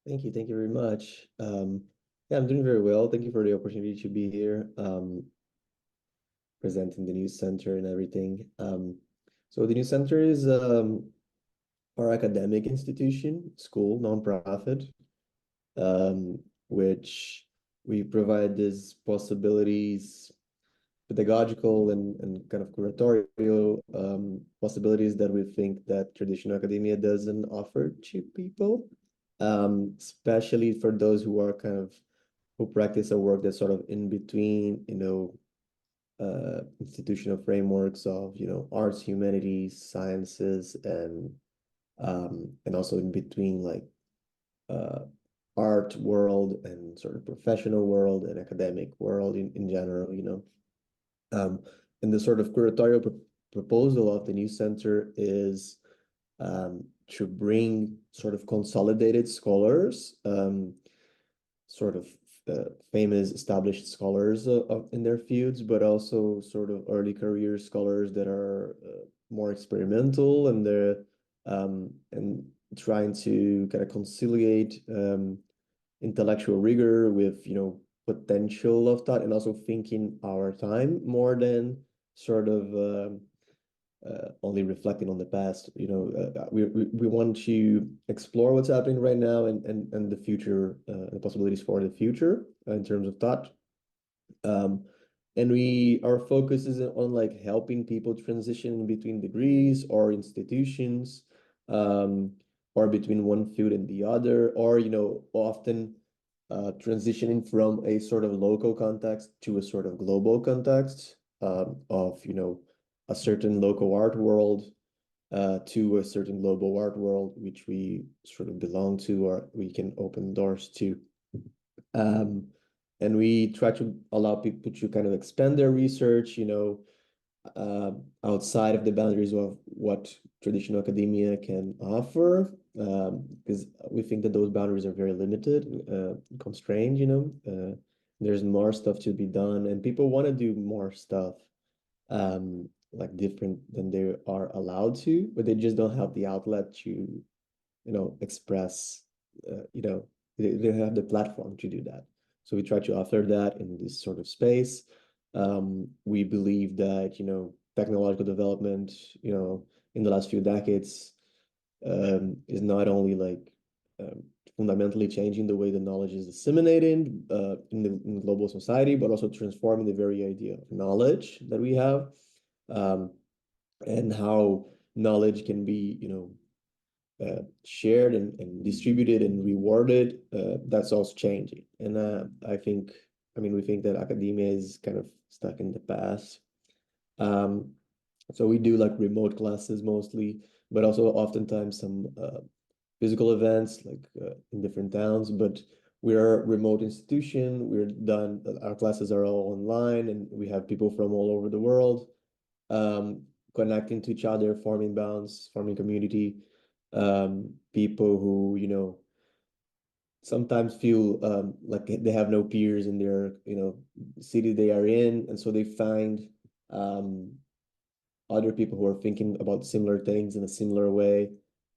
Thank you very much. Yeah, I'm doing very well. Thank you for the opportunity to be here, presenting the news center and everything. So the news center is our academic institution, school, nonprofit, um, which we provide these possibilities, pedagogical and kind of curatorial possibilities that we think that traditional academia doesn't offer to people, especially for those who are who practice a work that's sort of in between, institutional frameworks of, arts, humanities, sciences, and also in between uh, art world and sort of professional world and academic world in general. Um, and the sort of curatorial proposal of the new center is to bring sort of consolidated scholars, sort of famous established scholars in their fields, but also sort of early career scholars that are more experimental, and they're and trying to kind of conciliate intellectual rigor with potential of thought, and also thinking our time more than sort of only reflecting on the past. We want to explore what's happening right now, and the future, the possibilities for the future in terms of thought. Um, and our focus is on like helping people transition between degrees or institutions, um, or between one field and the other, or often transitioning from a sort of local context to a sort of global context, of a certain local art world to a certain global art world, which we sort of belong to or we can open doors to. Um, and we try to allow people to kind of expand their research, uh, outside of the boundaries of what traditional academia can offer, because we think that those boundaries are very limited, constrained. There's more stuff to be done, and people want to do more stuff, like different than they are allowed to, but they just don't have the outlet to, express, they don't have the platform to do that. So we try to offer that in this sort of space. We believe that, technological development, in the last few decades, is not only like um, fundamentally changing the way the knowledge is disseminated in global society, but also transforming the very idea of knowledge that we have, um, and how knowledge can be, shared and distributed and rewarded. That's also changing. And we think that academia is kind of stuck in the past. Um, so we do like remote classes mostly, but also oftentimes some physical events like in different towns. But we're a remote institution. Our classes are all online, and we have people from all over the world, um, connecting to each other, forming bonds, forming community. People who, sometimes feel like they have no peers in their, city they are in, and so they find um, other people who are thinking about similar things in a similar way,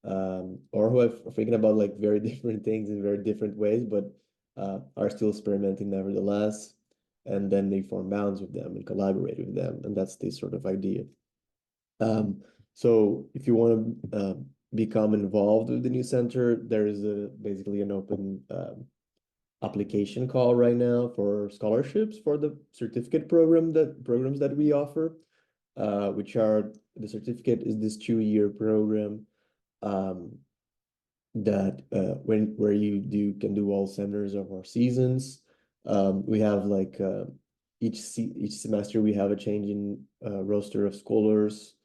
or who are thinking about like very different things in very different ways, but are still experimenting nevertheless. And then they form bonds with them and collaborate with them, and that's the sort of idea. So if you want to become involved with the new center, there is basically an open application call right now for scholarships for the certificate programs that we offer, which are the certificate is this 2-year program, um, that where you can do all seminars of our seasons. We have like each semester we have a changing roster of scholars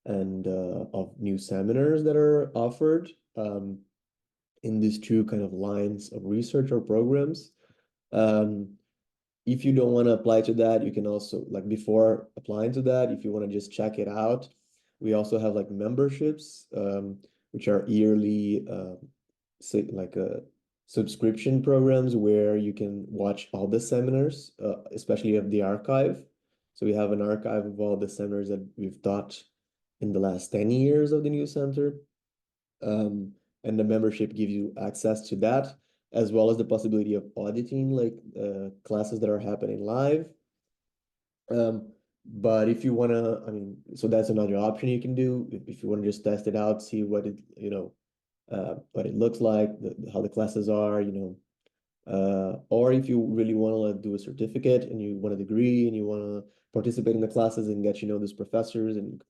and of new seminars that are offered in these two kind of lines of research or programs. Um, if you don't want to apply to that, you can also, like before applying to that, if you want to just check it out, we also have like memberships, which are yearly, say like subscription programs where you can watch all the seminars, especially of the archive. So we have an archive of all the seminars that we've taught in the last 10 years of the new center. And the membership gives you access to that. as well as the possibility of auditing like classes that are happening live. But if you want to, I mean, so that's another option you can do if you want to just test it out, see what it, what it looks like, how the classes are, or if you really want to do a certificate and you want a degree and you want to participate in the classes and get these professors and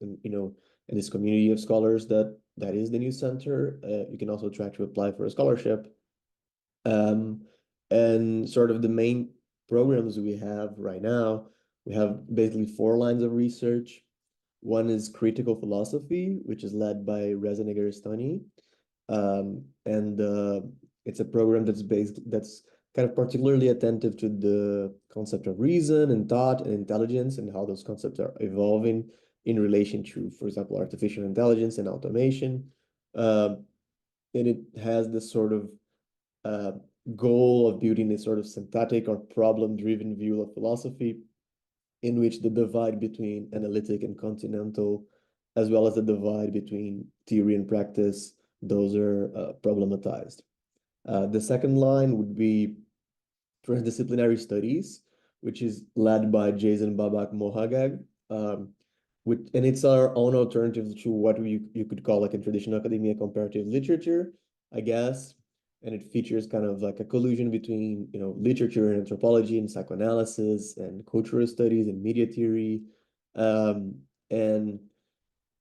this community of scholars that is the new center, you can also try to apply for a scholarship. Um, and sort of the main programs we have right now, we have basically four lines of research. One is critical philosophy, which is led by Reza Negarestani. And it's a program that's kind of particularly attentive to the concept of reason and thought and intelligence and how those concepts are evolving in relation to, for example, artificial intelligence and automation. And it has this sort of uh, goal of building a sort of synthetic or problem-driven view of philosophy in which the divide between analytic and continental, as well as the divide between theory and practice, those are problematized. The second line would be transdisciplinary studies, which is led by Jason Babak Mohagag, and it's our own alternative to what you could call like in traditional academia comparative literature, I guess. And it features kind of like a collusion between literature and anthropology and psychoanalysis and cultural studies and media theory, and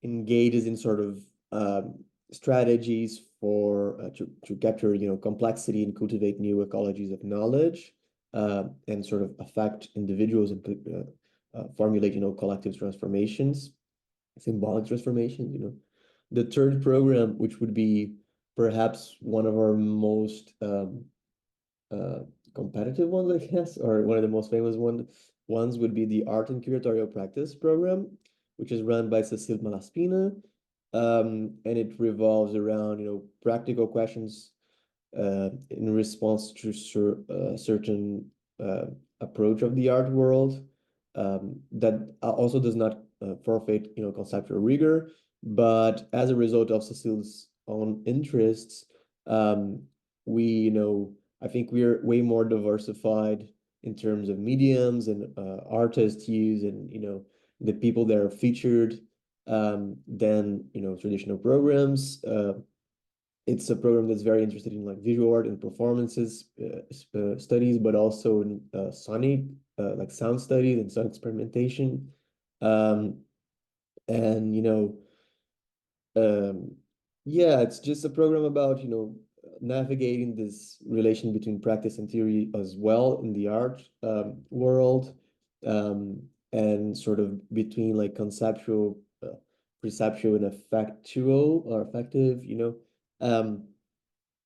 engages in sort of strategies for to capture complexity and cultivate new ecologies of knowledge, and sort of affect individuals and formulate collective transformations, symbolic transformations. The third program, which would be perhaps one of our most uh, competitive ones, I guess, or one of the most famous ones would be the Art and Curatorial Practice program, which is run by Cecile Malaspina, and it revolves around practical questions in response to certain uh, approach of the art world, that also does not forfeit conceptual rigor, but as a result of Cecile's own interests, we I think we're way more diversified in terms of mediums and artists used and the people that are featured, than traditional programs. It's a program that's very interested in like visual art and performances studies, but also in sonic, like sound studies and sound experimentation. Um, and um, yeah, it's just a program about navigating this relation between practice and theory as well in the art world, um, and sort of between like conceptual, perceptual, and effectual or effective, um,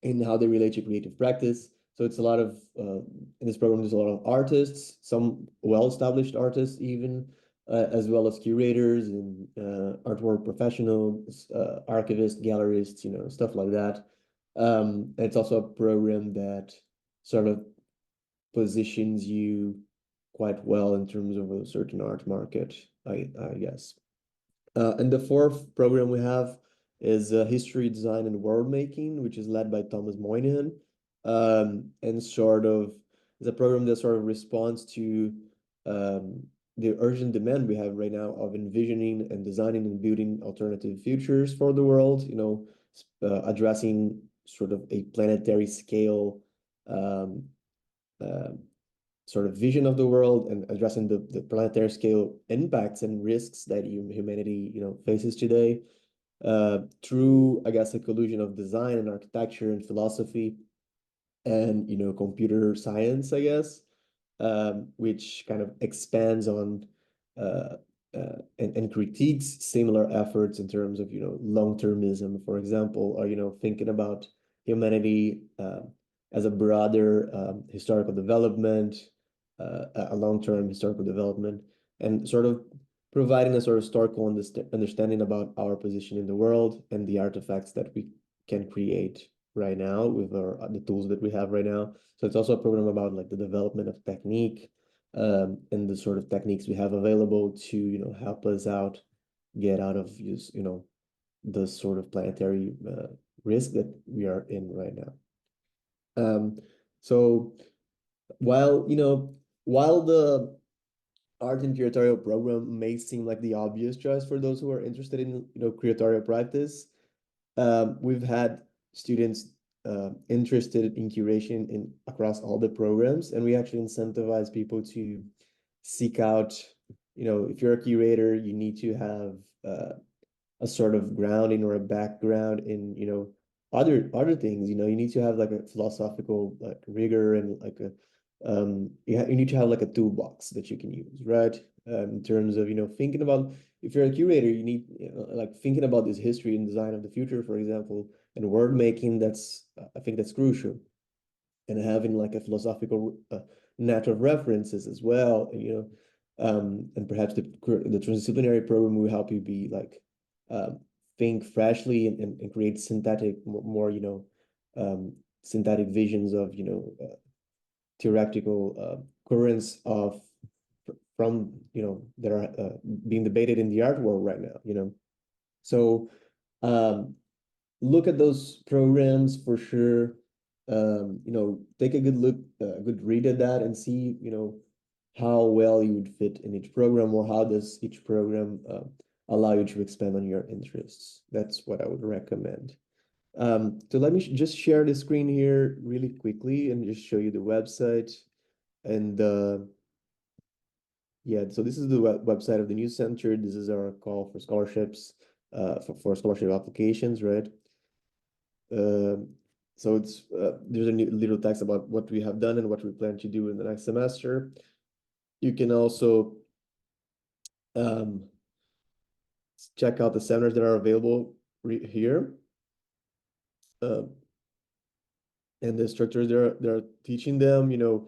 in how they relate to creative practice. So it's a lot of in this program, there's a lot of artists, some well-established artists even, as well as curators and artwork professionals, archivists, gallerists, stuff like that. And it's also a program that sort of positions you quite well in terms of a certain art market, I guess. And the fourth program we have is History, Design, and World Making, which is led by Thomas Moynihan, and sort of is a program that sort of responds to um, the urgent demand we have right now of envisioning and designing and building alternative futures for the world. Addressing sort of a planetary scale um, uh, sort of vision of the world and addressing the planetary scale impacts and risks that humanity faces today, through, I guess, a collusion of design and architecture and philosophy and computer science, I guess, which kind of expands on and critiques similar efforts in terms of long-termism, for example, or thinking about humanity as a broader historical development, a long-term historical development, and sort of providing a sort of historical understanding about our position in the world and the artifacts that we can create right now with the tools that we have right now. So it's also a program about like the development of technique, and the sort of techniques we have available to help us out, get out of the sort of planetary risk that we are in right now. Um, so while, while the art and curatorial program may seem like the obvious choice for those who are interested in, curatorial practice, we've had students interested in curation in across all the programs, and we actually incentivize people to seek out, if you're a curator, you need to have a sort of grounding or a background in, other things. You need to have like a philosophical like rigor and like a you need to have like a toolbox that you can use, right? In terms of, thinking about, if you're a curator, you need, like thinking about this history and design of the future, for example, and word making. That's I think that's crucial, and having like a philosophical net of references as well. And perhaps the transdisciplinary program will help you be like um, think freshly and create synthetic more, synthetic visions of, theoretical currents of from, that are being debated in the art world right now. So um, look at those programs for sure. Take a good look, a good read at that, and see, how well you would fit in each program, or how does each program allow you to expand on your interests. That's what I would recommend. So let me just share the screen here really quickly and just show you the website. And yeah, so this is the website of the News Center. This is our call for scholarships, for scholarship applications, right? Um, so there's a new little text about what we have done and what we plan to do in the next semester. You can also um, check out the seminars that are available here, uh, and the instructors they're teaching them. In the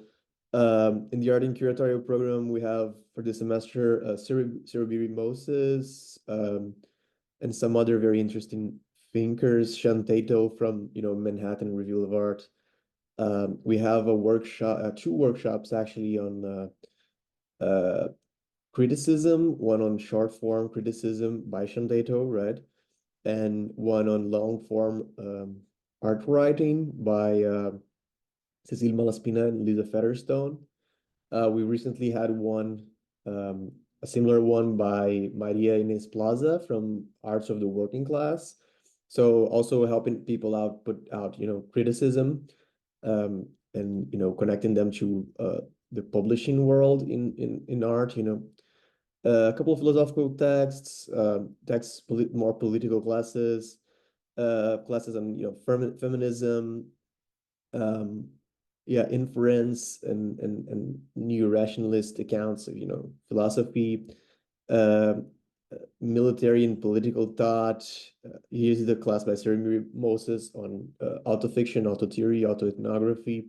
art and curatorial program, we have for this semester Cyril Moses, and some other very interesting thinkers, Sean Tato from Manhattan Review of Art. We have a workshop, two workshops actually on criticism, one on short form criticism by Sean Tato, right? And one on long form art writing by Cecile Malaspina and Lisa Featherstone. We recently had um, a similar one by Maria Inés Plaza from Arts of the Working Class. So also helping people out, put out, criticism, and, connecting them to the publishing world in art, a couple of philosophical texts, more political classes, classes on, feminism, um, yeah, inference and new rationalist accounts of, philosophy, uh, military and political thought. Here's the class by Cyril Moses on autofiction, autotheory, autoethnography.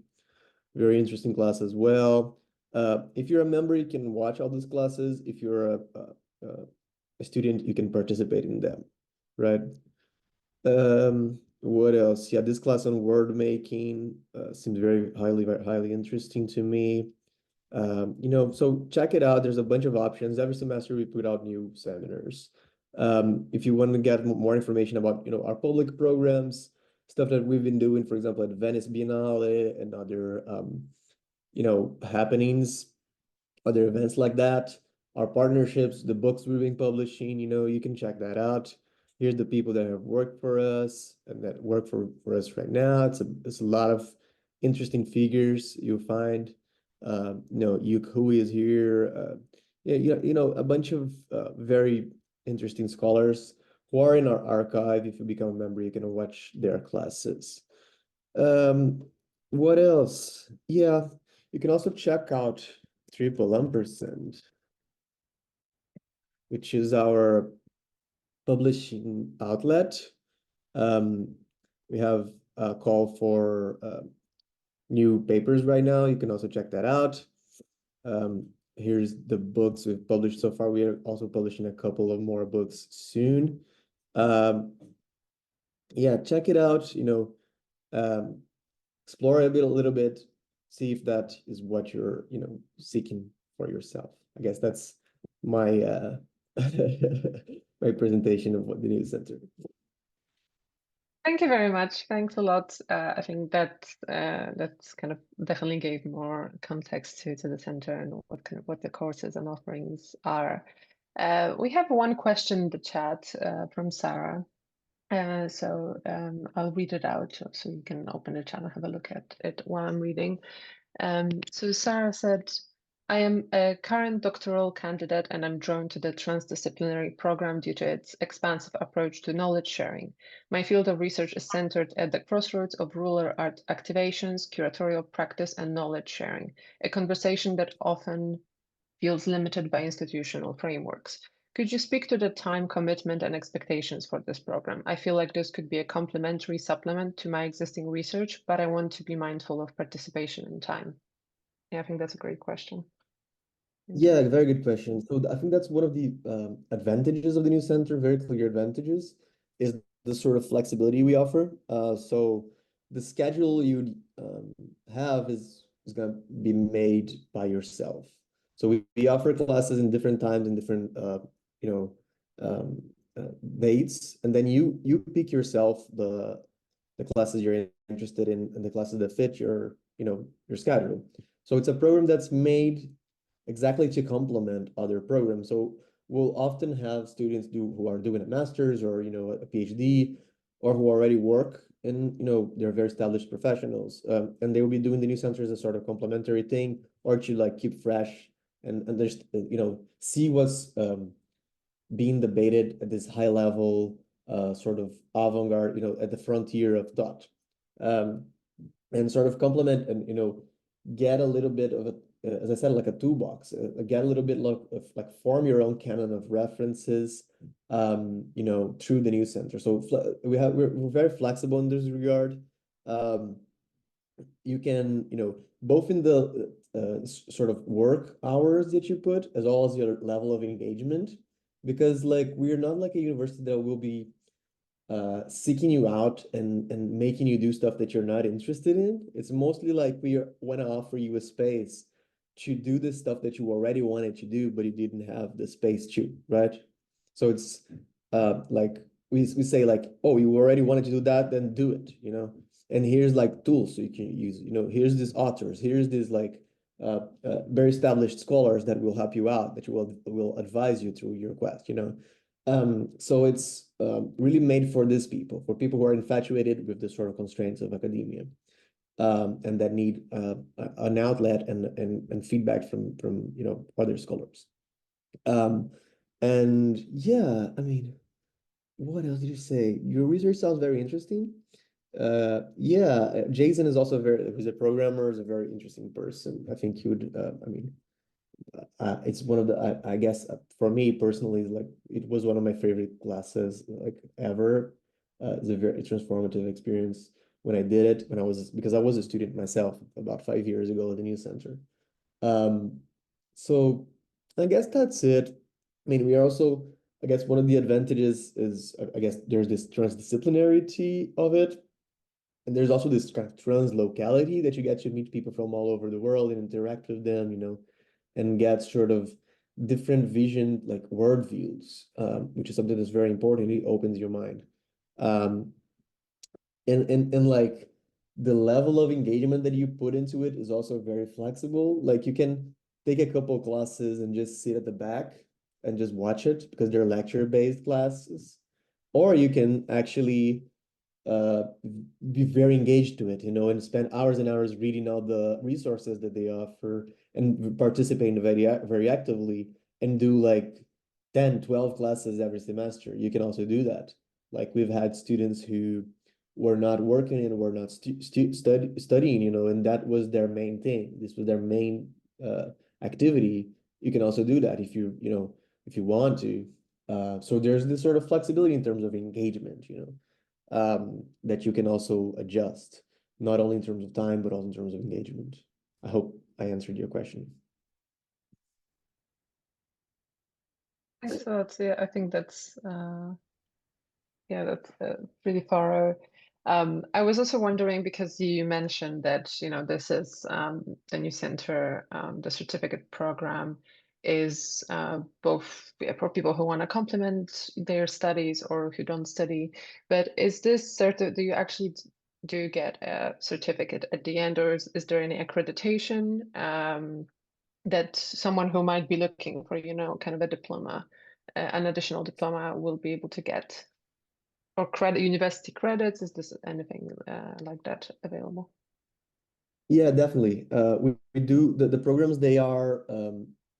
Very interesting class as well. If you're a member, you can watch all these classes. If you're a student, you can participate in them, right? What else? Yeah, this class on word making seems very highly interesting to me. So check it out. There's a bunch of options. Every semester we put out new seminars. If you want to get more information about, our public programs, stuff that we've been doing, for example, at Venice Biennale and other, happenings, other events like that, our partnerships, the books we've been publishing, you can check that out. Here's the people that have worked for us and that work for us right now. It's a lot of interesting figures you'll find. Yuk Hui is here. Yeah, a bunch of very interesting scholars who are in our archive. If you become a member, you can watch their classes. Um, what else? Yeah, you can also check out Triple Ampersand, which is our publishing outlet. Um, we have a call for new papers right now. You can also check that out. Here's the books we've published so far. We are also publishing a couple of more books soon. Yeah, check it out. Um, explore a little bit, see if that is what you're, seeking for yourself. I guess that's my my presentation of what the News Center. Thank you very much. Thanks a lot. I think that that's kind of definitely gave more context to the center and what the courses and offerings are. We have one question in the chat from Sarah. I'll read it out so you can open the chat and have a look at it while I'm reading. So Sarah said, I am a current doctoral candidate and I'm drawn to the transdisciplinary program due to its expansive approach to knowledge sharing. My field of research is centered at the crossroads of rural art activations, curatorial practice, and knowledge sharing, a conversation that often feels limited by institutional frameworks. Could you speak to the time commitment and expectations for this program? I feel like this could be a complementary supplement to my existing research, but I want to be mindful of participation and time. Yeah, I think that's a great question. Thank you. Yeah, very good question. So I think that's one of the advantages of the new center, very clear advantages, is the sort of flexibility we offer. So the schedule you have is going to be made by yourself. So we offer classes in different times and different you know dates, and then you pick yourself the classes you're interested in and the classes that fit your your schedule. So it's a program that's made exactly to complement other programs. So we'll often have students who are doing a master's or a PhD or who already work and they're very established professionals, and they will be doing the new center as a sort of complementary thing or to like keep fresh and just see what's being debated at this high level sort of avant-garde, at the frontier of thought, um, and sort of complement and get a little bit of a as I said, like a toolbox, get a little bit like form your own canon of references, through the news center. So we're very flexible in this regard. You can, both in the sort of work hours that you put, as well as your level of engagement, because like we're not like a university that will be seeking you out and making you do stuff that you're not interested in. It's mostly like we want to offer you a space to do the stuff that you already wanted to do, but you didn't have the space to, right? So it's like we say like, oh, you already wanted to do that, then do it, And here's like tools so you can use, here's these authors, here's these like very established scholars that will help you out, that will advise you through your quest, So it's really made for these people, for people who are infatuated with the sort of constraints of academia, and that need an outlet and feedback from other scholars. And yeah, I mean, what else did you say? Your research sounds very interesting. Yeah, Jason is also who's a programmer, is a very interesting person. I think he would, I mean, it's one of the I guess for me personally, like it was one of my favorite classes like ever. It's a very transformative experience when I did it because I was a student myself about 5 years ago at the New Center. Um, so I guess that's it. I mean, we are also, I guess one of the advantages is I guess there's this transdisciplinarity of it. And there's also this kind of translocality that you get to meet people from all over the world and interact with them, and get sort of different vision, like worldviews, which is something that's very important. It opens your mind. Um, and like the level of engagement that you put into it is also very flexible. Like you can take a couple classes and just sit at the back and just watch it because they're lecture-based classes. Or you can actually be very engaged to it, and spend hours and hours reading all the resources that they offer and participating very actively and do like 10, 12 classes every semester. You can also do that. Like we've had students who were not working and were not studying, and that was their main thing. This was their main activity. You can also do that if you want to. So there's this sort of flexibility in terms of engagement, that you can also adjust, not only in terms of time, but also in terms of engagement. I hope I answered your question. Thanks a lot. Yeah, I think that's really thorough. I was also wondering because you mentioned that this is the new center, the certificate program. is both for people who want to complement their studies or who don't study. But is this do you actually do get a certificate at the end, or is there any accreditation that someone who might be looking for, kind of a diploma, an additional diploma will be able to get? Or university credits, is this anything like that available? Yeah, definitely. We do the programs, they are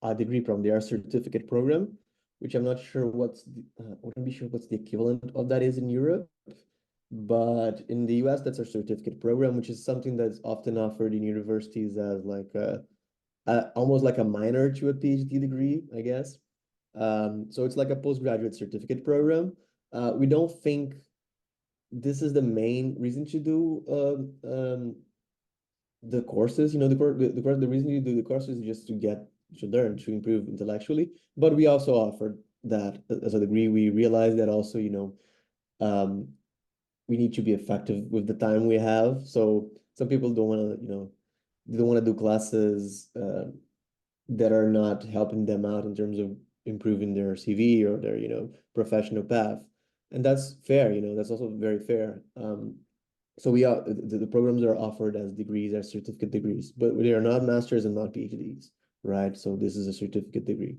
a degree program, they are a certificate program, which I'm not sure wouldn't be sure what's the equivalent of that is in Europe. But in the US, that's a certificate program, which is something that's often offered in universities as like almost like a minor to a PhD degree, I guess. So it's like a postgraduate certificate program. We don't think this is the main reason to do the courses. The reason you do the courses is just to learn, to improve intellectually. But we also offer that as a degree. We realize that also, um, we need to be effective with the time we have. So some people don't want to, they don't want to do classes that are not helping them out in terms of improving their CV or their, professional path. And that's fair, that's also very fair. So the programs are offered as degrees, as certificate degrees, but they are not masters and not PhDs, right? So this is a certificate degree.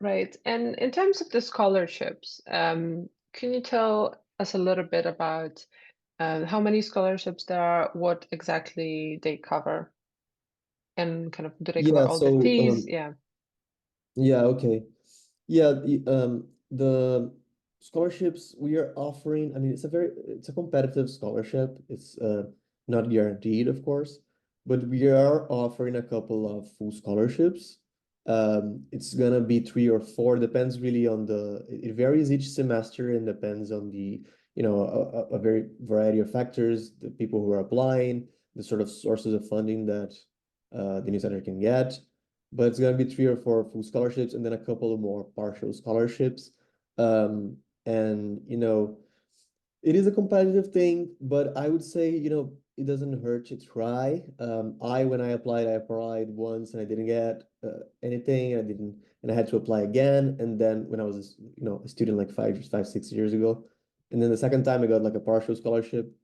Right. And in terms of the scholarships, can you tell us a little bit about how many scholarships there are, what exactly they cover, and kind of do they cover Yeah, all the so fees? Yeah. yeah, okay. Yeah, the scholarships we are offering, I mean, it's a competitive scholarship. It's not guaranteed, of course, but we are offering a couple of full scholarships. It's gonna be three or four, depends really on it varies each semester and depends on a very variety of factors, the people who are applying, the sort of sources of funding that the new center can get, but it's gonna be three or four full scholarships and then a couple of more partial scholarships. And it is a competitive thing, but I would say, it doesn't hurt to try. When I applied once and I didn't get anything. And I had to apply again. And then when I was, a student like 6 years ago, and then the second time I got like a partial scholarship,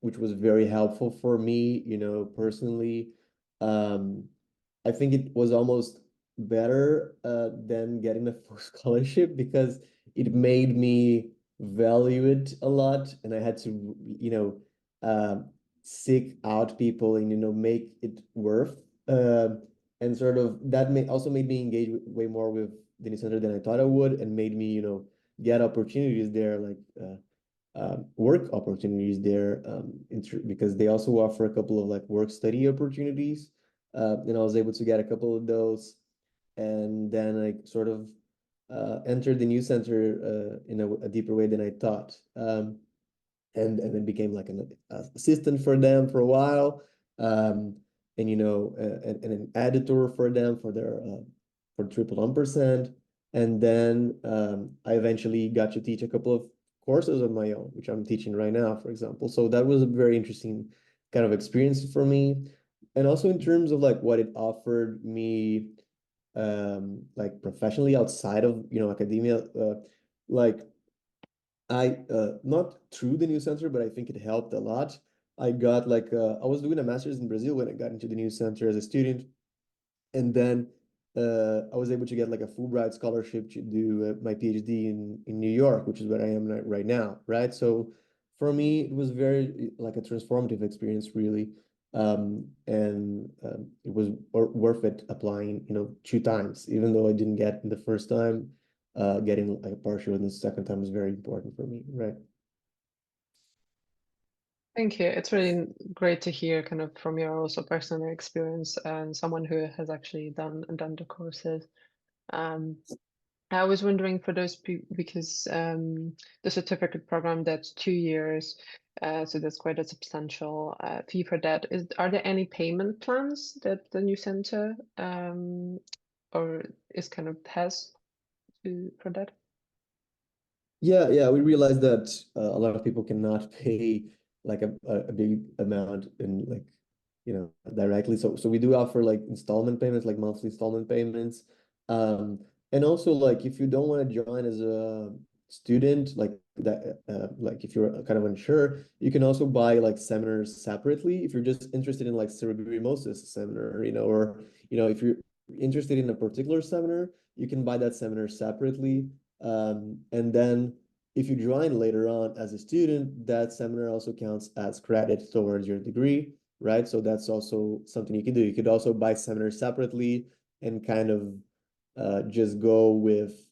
which was very helpful for me, personally. Um, I think it was almost better than getting a full scholarship because it made me value it a lot, and I had to, seek out people and make it worth. And sort of that also made me engage way more with the new center than I thought I would, and made me, get opportunities there, like work opportunities there, because they also offer a couple of like work study opportunities. And I was able to get a couple of those, and then I sort of entered the new center in a deeper way than I thought. And then became like an assistant for them for a while, and and an editor for them for their for 1%. And then I eventually got to teach a couple of courses of my own, which I'm teaching right now, for example. So that was a very interesting kind of experience for me. And also in terms of like what it offered me, like professionally outside of, academia, like I not through the news center, but I think it helped a lot. I got like I was doing a master's in Brazil when I got into the news center as a student, and then I was able to get like a Fulbright scholarship to do my PhD in New York, which is where I am right now, right? So for me, it was very like a transformative experience, really, and it was worth it applying, two times, even though I didn't get the first time. Getting like a partial in the second time was very important for me, right? Thank you. It's really great to hear kind of from your also personal experience and someone who has actually done the courses. Um, I was wondering for those people because the certificate program, that's 2 years, so that's quite a substantial fee for that. Are there any payment plans that the new center or is kind of has for that? Yeah, we realized that a lot of people cannot pay like a big amount in like directly. So we do offer like installment payments, like monthly installment payments. And also like if you don't want to join as a student, like that, like if you're kind of unsure, you can also buy like seminars separately if you're just interested in like cerebromosis seminar, or if you're interested in a particular seminar, you can buy that seminar separately. And then if you join later on as a student, that seminar also counts as credit towards your degree, right? So that's also something you can do. You could also buy seminars separately and kind of just go with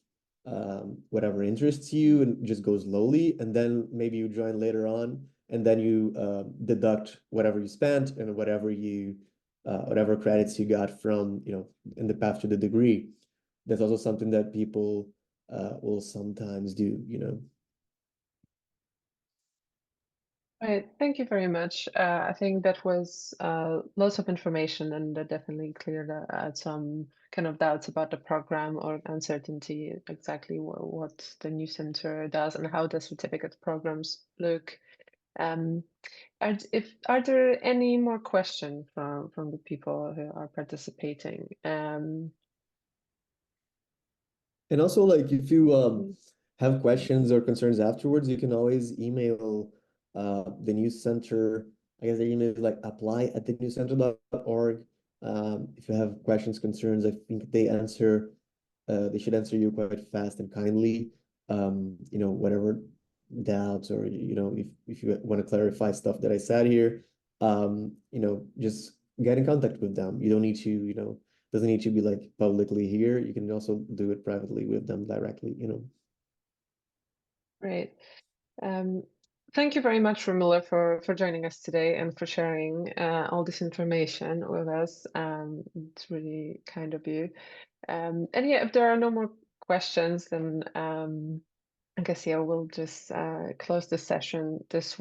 whatever interests you and just go slowly. And then maybe you join later on and then you deduct whatever you spent and whatever credits you got from, in the path to the degree. That's also something that people will sometimes do. Right, thank you very much. I think that was lots of information, and that definitely cleared some kind of doubts about the program or uncertainty exactly what the new center does and how the certificate programs look. Um, are there any more questions from the people who are participating? And also, like, if you Mm. have questions or concerns afterwards, you can always email the news center. I guess the email is like apply@thenewscenter.org. If you have questions, concerns, I think they should answer you quite fast and kindly. Whatever doubts or, if you want to clarify stuff that I said here, just get in contact with them. You don't need to, doesn't need to be like publicly here. You can also do it privately with them directly. Great. Um, Thank you very much, Rômulo, for joining us today and for sharing all this information with us. It's really kind of you. And yeah, if there are no more questions, then I guess yeah, we'll just close the session. This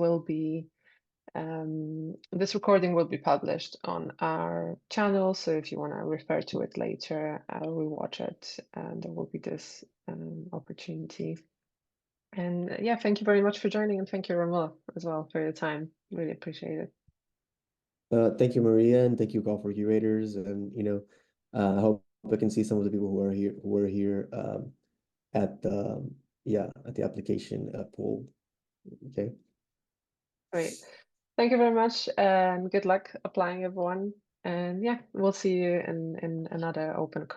recording will be published on our channel, so if you want to refer to it later, rewatch it, and there will be this opportunity. And yeah, thank you very much for joining, and thank you, Rômulo, as well, for your time. Really appreciate it. Thank you, Maria, and thank you, call for curators. And I hope I can see some of the people who are here at the at the application pool. Okay. Great. Thank you very much, and good luck applying, everyone. And yeah, we'll see you in another open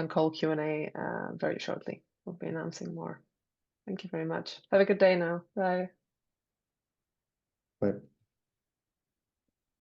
call Q&A very shortly. We'll be announcing more. Thank you very much. Have a good day now. Bye. Bye.